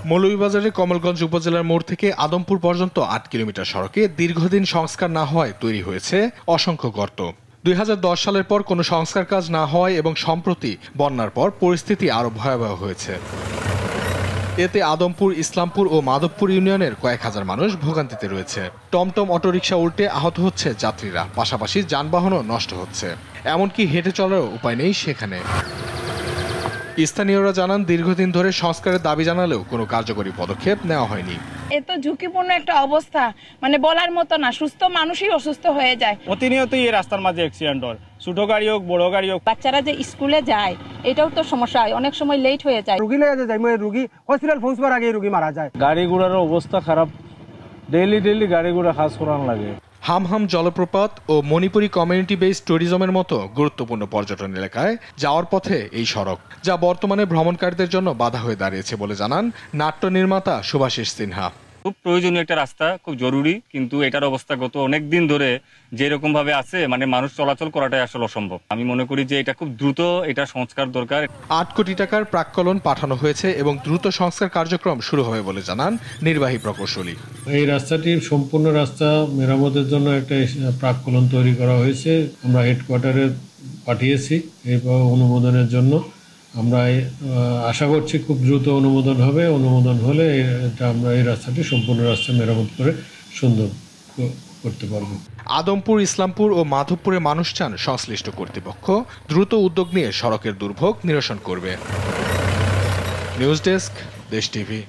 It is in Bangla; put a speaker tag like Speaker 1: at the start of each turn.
Speaker 1: মৌলভীবাজারের কমলগঞ্জ উপজেলার মোড় থেকে আদমপুর পর্যন্ত ৮ কিলোমিটার সড়কে দীর্ঘদিন সংস্কার না হওয়ায় তৈরি হয়েছে অসংখ্য গর্ত। ২০১০ সালের পর কোনো সংস্কার কাজ না হওয়ায় এবং সম্প্রতি বন্যার পর পরিস্থিতি আরও ভয়াবহ হয়েছে। এতে আদমপুর, ইসলামপুর ও মাধবপুর ইউনিয়নের কয়েক হাজার মানুষ ভোগান্তিতে রয়েছে। টমটম, অটোরিকশা উল্টে আহত হচ্ছে যাত্রীরা, পাশাপাশি যানবাহনও নষ্ট হচ্ছে। এমনকি হেঁটে চলারও উপায় নেই সেখানে। স্থানীয়রা জানান, দীর্ঘদিন ধরে সংস্কারের দাবি জানালেও কোনো কার্যকরী পদক্ষেপ নেওয়া হয়নি।
Speaker 2: এত ঝুঁকিপূর্ণ একটা অবস্থা, বলার মতো না। সুস্থ মানুষই অসুস্থ হয়ে যায়।
Speaker 3: প্রতিনিয়তই এই রাস্তার মাঝে অ্যাক্সিডেন্ট হয়, ছোট গাড়ি হোক বড় গাড়ি হোক।
Speaker 2: বাচ্চারা যে স্কুলে যায় এটাও তো সমস্যা হয়, অনেক সময় লেট হয়ে যায়।
Speaker 4: রোগী লয়ে যায়, রোগী হসপিটাল পৌঁছবার আগে রোগী মারা যায়।
Speaker 3: গাড়ি ঘোড়ার অবস্থা খারাপ, ডেইলি গাড়ি ঘোড়া কাজ করান লাগে।
Speaker 1: হামহাম জলপ্রপাত ও মণিপুরি কমিউনিটি বেসড ট্যুরিজমের মতো গুরুত্বপূর্ণ পর্যটন এলাকায় যাওয়ার পথে এই সড়ক, যা বর্তমানে ভ্রমণকারীদের জন্য বাধা হয়ে দাঁড়িয়েছে বলে জানান নাট্য নির্মাতা সুভাষিস সিনহা।
Speaker 5: খুব প্রয়োজনীয় একটা রাস্তা, খুব জরুরি, কিন্তু এটার অবস্থা গত অনেক দিন ধরে যেরকম ভাবে আছে, মানুষ চলাচল করাটাই আসলে অসম্ভব। আমি মনে করি যে এটা খুব দ্রুত এটা সংস্কার দরকার।
Speaker 1: ৮ কোটি টাকার প্রাক্কলন পাঠানো হয়েছে এবং দ্রুত সংস্কার কার্যক্রম শুরু হবে বলে জানান নির্বাহী প্রকৌশলী।
Speaker 6: এই রাস্তাটির সম্পূর্ণ রাস্তা মেরামতের জন্য একটা প্রাক্কলন তৈরি করা হয়েছে। আমরা হেডকোয়ার্টারে পাঠিয়েছি এই অনুমোদনের জন্য। আমরা আশা করছি খুব দ্রুত অনুমোদন হবে। অনুমোদন হলে এটা আমরা এই রাস্তাটি সম্পূর্ণ রাস্তা মেরামত করে সুন্দর করতে পারব।
Speaker 1: আদমপুর, ইসলামপুর ও মাধবপুরে মানুষ চান সংশ্লিষ্ট কর্তৃপক্ষ দ্রুত উদ্যোগ নিয়ে সড়কের দুর্ভোগ নিরসন করবে। নিউজ ডেস্ক, দেশ টিভি।